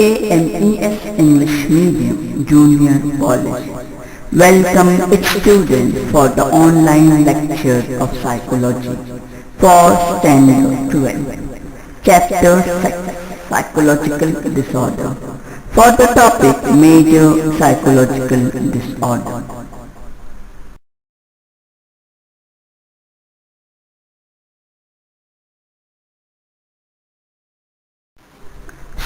AMES English Medium Junior College. Welcome its students for the online lecture of psychology for Standard 12. Chapter 6, Psychological Disorder. For the topic Major Psychological Disorder.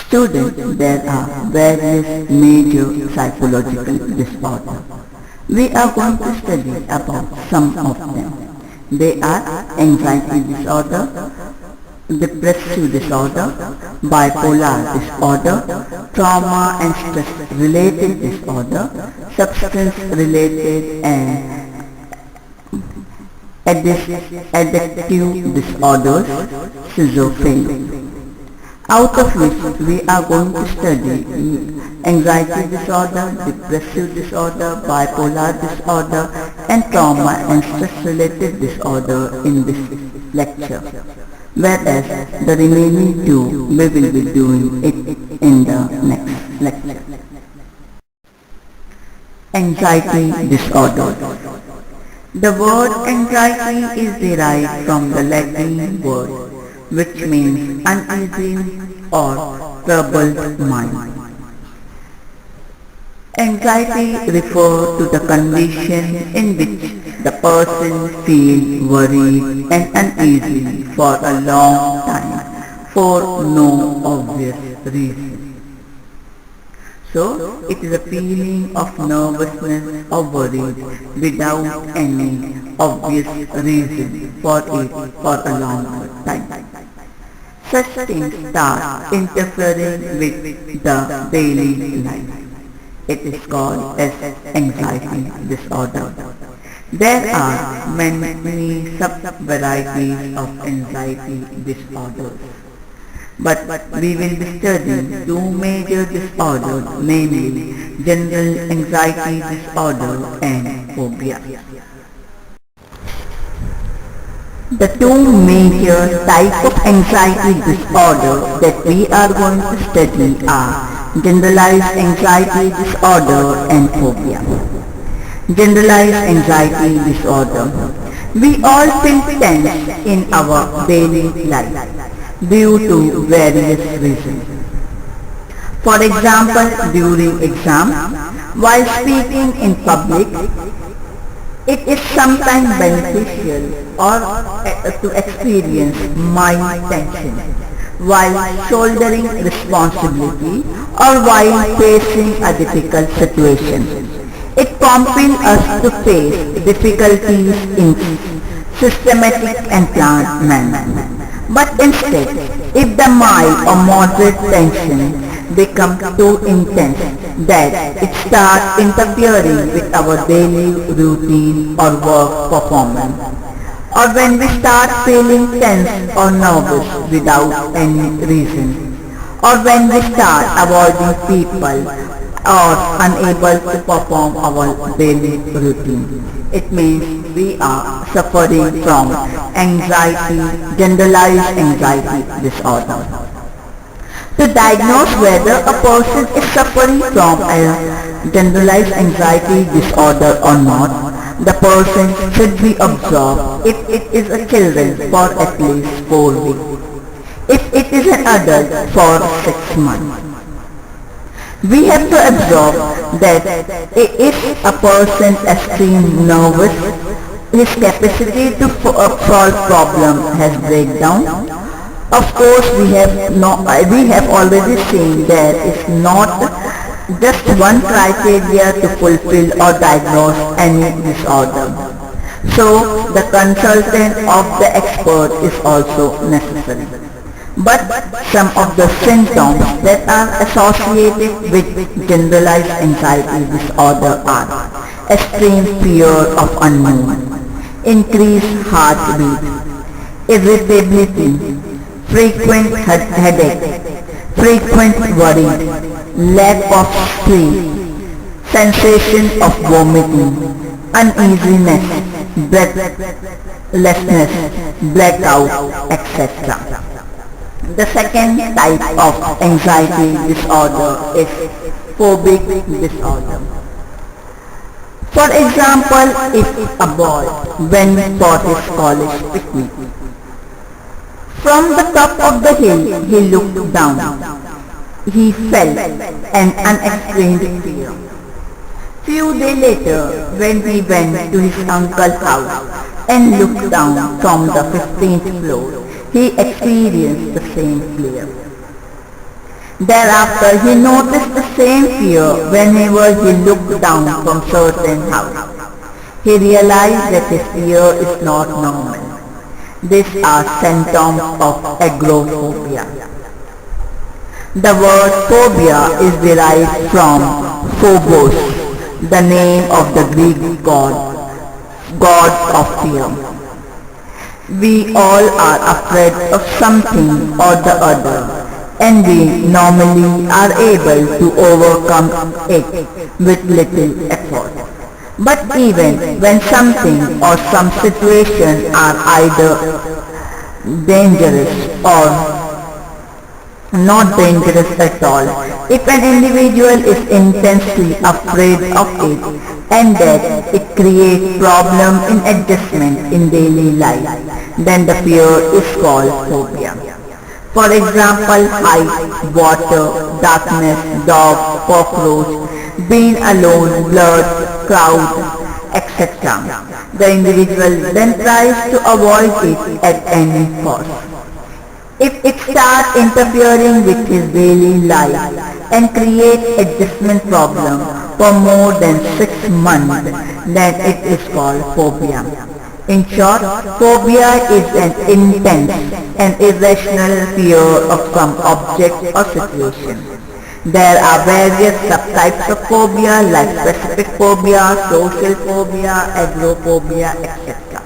Students, there are various major psychological disorders. We are going to study about some of them. They are anxiety disorder, depressive disorder, bipolar disorder, trauma and stress related disorder, substance related and addictive disorders, schizophrenia. Out of which we are going to study anxiety disorder, depressive disorder, bipolar disorder and trauma and stress related disorder in this lecture. Whereas the remaining two we will be doing it in the next lecture. Anxiety disorder. The word anxiety is derived from the Latin word which means uneasy or troubled mind. Anxiety refers to the condition in which the person feels worried and uneasy for a long time for no obvious reason. So, it is a feeling of nervousness or worry without any obvious reason for it for a long time. Such things start interfering with the daily life. It is called as anxiety disorder. There are many sub-varieties of anxiety disorders. But we will be studying two major disorders, namely general anxiety disorder and phobia. The two major types of anxiety disorder that we are going to study are generalized anxiety disorder and phobia. Generalized anxiety disorder. We all feel tense in our daily life due to various reasons. For example, during exam, while speaking in public, it is sometimes beneficial or to experience mild tension while shouldering responsibility or while facing a difficult situation. It compels us to face difficulties in systematic and planned manner. But instead, if the mild or moderate tension becomes too intense that it starts interfering with our daily routine or work performance, or when we start feeling tense or nervous without any reason, or when we start avoiding people or unable to perform our daily routine, it means we are suffering from anxiety, generalized anxiety disorder. To diagnose whether a person is suffering from a generalized anxiety disorder or not, the person should be observed if it is a child for at least 4 weeks, if it is an adult for 6 months. We have to observe that if a person is extremely nervous, his capacity to solve problems has breakdown. Of course, we have already seen there is not just one criteria to fulfill or diagnose any disorder. So, the consultation of the expert is also necessary. But some of the symptoms that are associated with generalized anxiety disorder are extreme fear of unknown, increased heartbeat, irritability, frequent headache, frequent worry, lack of sleep, sensation of vomiting, uneasiness, breathlessness, blackout, etc. The second type of anxiety disorder is phobic disorder. For example, if a boy went for his college picnic, from the top of the hill he looked down. He felt an unexplained fear. Few days later, when he went to his uncle's house and looked down from the 15th floor, he experienced the same fear. Thereafter, he noticed the same fear whenever he looked down from certain house. He realized that his fear is not normal. These are symptoms of agoraphobia. The word phobia is derived from Phobos, the name of the Greek god of fear. We all are afraid of something or the other, and we normally are able to overcome it with little effort. But even when something or some situation are either dangerous or not dangerous at all, if an individual is intensely afraid of it and that it creates problem in adjustment in daily life, then the fear is called phobia. For example, height, water, darkness, dog, cockroach, being alone, blood, crowd, etc. The individual then tries to avoid it at any cost. If it starts interfering with his daily life and creates adjustment problem for more than 6 months, then it is called phobia. In short, phobia is an intense and irrational fear of some object or situation. There are various subtypes of phobia like specific phobia, social phobia, agoraphobia, etc.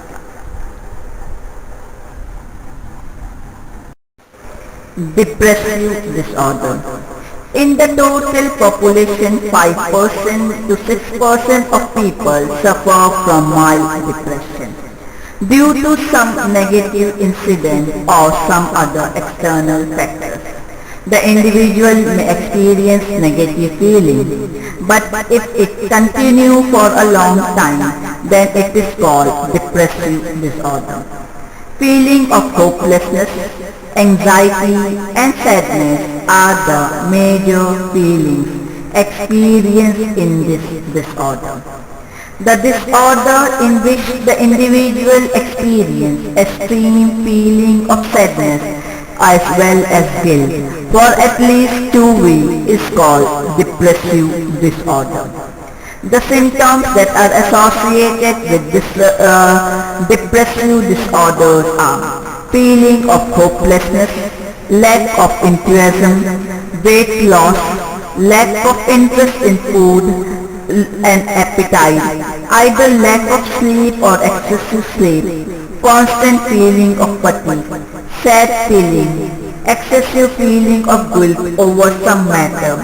Depressive disorder. In the total population, 5% to 6% of people suffer from mild depression due to some negative incident or some other external factors. The individual may experience negative feelings, but if it continues for a long time, then it is called depressive disorder. Feeling of hopelessness, anxiety and sadness are the major feelings experienced in this disorder. The disorder in which the individual experiences extreme feeling of sadness as well as guilt for at least 2 weeks is called depressive disorder. The symptoms that are associated with this depressive disorders are feeling of hopelessness, lack of enthusiasm, weight loss, lack of interest in food and appetite, either lack of sleep or excessive sleep, constant feeling of fatigue, sad feeling, excessive feeling of guilt over some matter,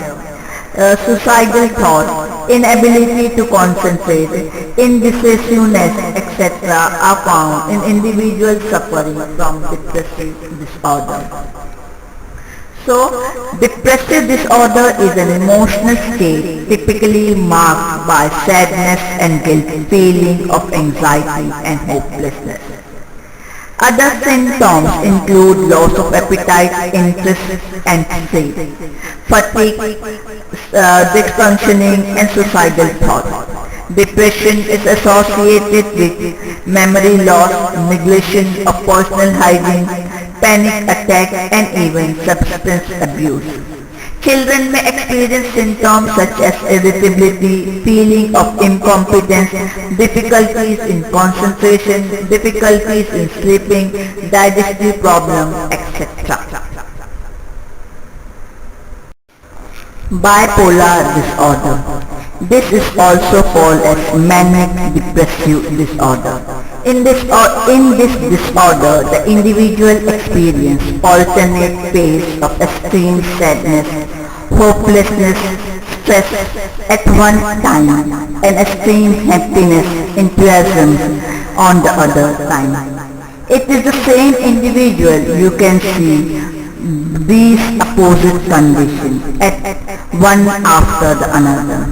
suicidal thoughts, inability to concentrate, indecisiveness, etc. are found in individuals suffering from depressive disorder. So, depressive disorder is an emotional state typically marked by sadness and guilt, feeling of anxiety and hopelessness. Other symptoms include loss of appetite, interest and sleep, fatigue, dysfunctioning and suicidal thoughts. Depression is associated with memory loss, neglection of personal hygiene, panic attack and even substance abuse. Children may experience symptoms such as irritability, feeling of incompetence, difficulties in concentration, difficulties in sleeping, digestive problems, etc. Bipolar disorder. This is also called as manic depressive disorder. In this disorder, the individual experiences alternate phases of extreme sadness, hopelessness, stress at one time, and extreme happiness, enthusiasm on the other time. It is the same individual you can see these opposite conditions at one after the another.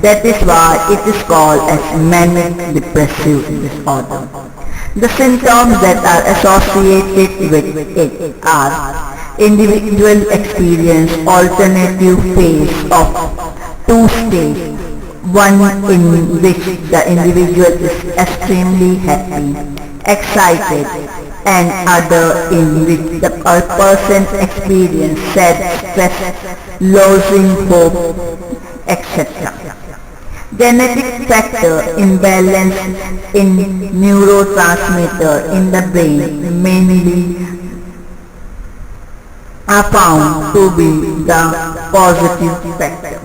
That is why it is called as manic depressive disorder. The symptoms that are associated with it are individual experience alternative phase of two states, one in which the individual is extremely happy, excited, and other in which the person experiences sad, stress, losing hope, etc. Genetic factor imbalance in neurotransmitter in the brain mainly are found to be the positive factor.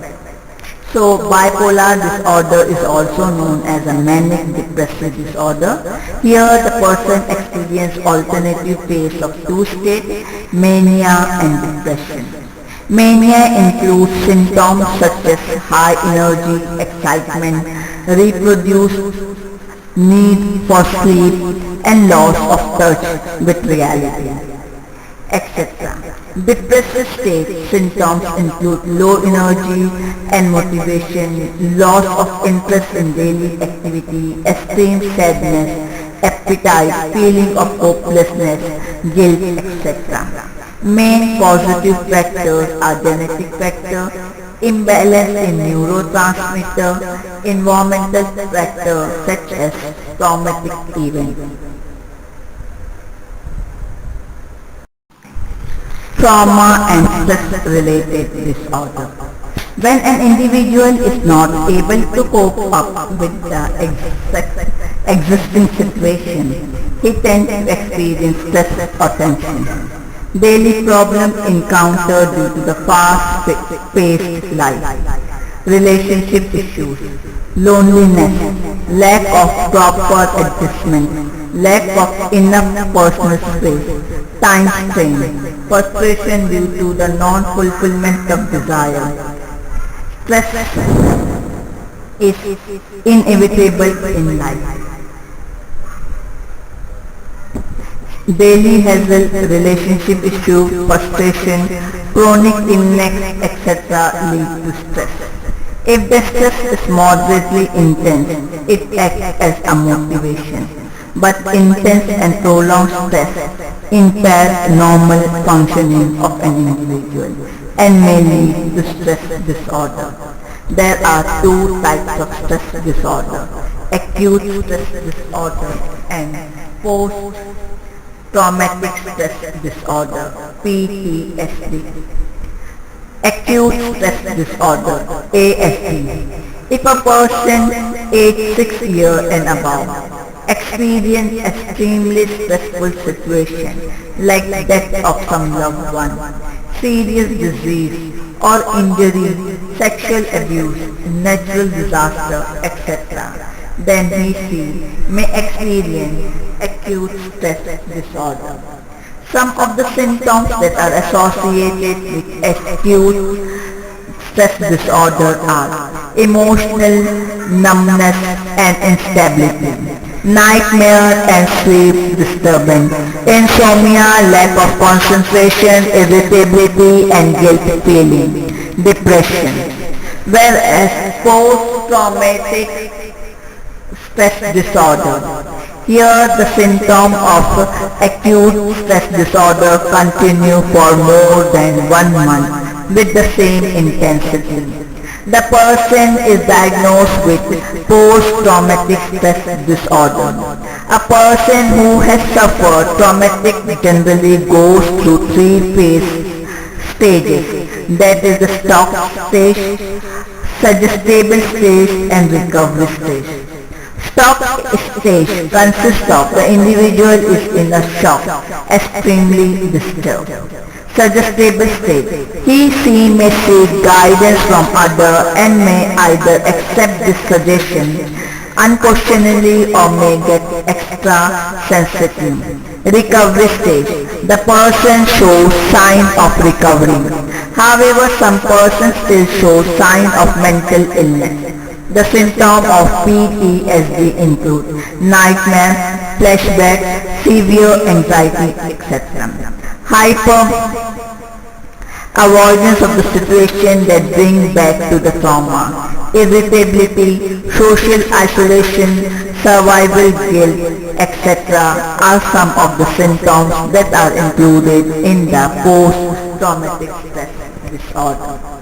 So bipolar disorder is also known as a manic depressive disorder. Here the person experiences alternative phase of two states, mania and depression. Mania includes symptoms such as high energy, excitement, reproduced need for sleep and loss of touch with reality, etc. Depressive state symptoms include low energy and motivation, loss of interest in daily activity, extreme sadness, appetite, feeling of hopelessness, guilt, etc. Main positive factors are genetic factor, imbalance in neurotransmitter, environmental factors such as traumatic events. Trauma and stress-related disorder. When an individual is not able to cope up with the existing situation, he tends to experience stress or tension. Daily problems encountered due to the fast-paced life, relationship issues, loneliness, lack of proper adjustment, lack of enough personal space, time strain, frustration due to the non-fulfillment of desire. Stress is inevitable in life. Daily hassle, relationship issue, frustration, chronic illness, etc. lead to stress. If the stress is moderately intense, it acts as a motivation. But intense and prolonged stress impairs normal functioning of an individual and may lead to stress disorder. There are two types of stress disorder: acute stress disorder and post-traumatic stress disorder (PTSD). Acute stress disorder (ASD). If a person aged 6 years and above experience extremely stressful situation like death of some loved one, serious disease or injury, sexual abuse, natural disaster, etc., then he may experience acute stress disorder. Some of the symptoms that are associated with acute stress disorder are emotional numbness and instability, nightmare and sleep disturbance, insomnia, lack of concentration, irritability and guilt feeling, depression. Whereas post-traumatic stress disorder, here the symptom of acute stress disorder continue for more than 1 month with the same intensity. The person is diagnosed with post-traumatic stress disorder. A person who has suffered traumatic generally goes through 3 stages, that is the shock stage, suggestible stage and recovery stage. Shock stage consists of the individual is in a shock, extremely disturbed. Suggestible state. He may seek guidance from others and may either accept this suggestion unquestioningly or may get extra sensitive. Recovery stage. The person shows sign of recovery. However, some persons still show sign of mental illness. The symptoms of PTSD include nightmares, flashbacks, severe anxiety, etc. avoidance of the situation that bring back to the trauma, irritability, social isolation, survival guilt, etc. are some of the symptoms that are included in the post-traumatic stress disorder.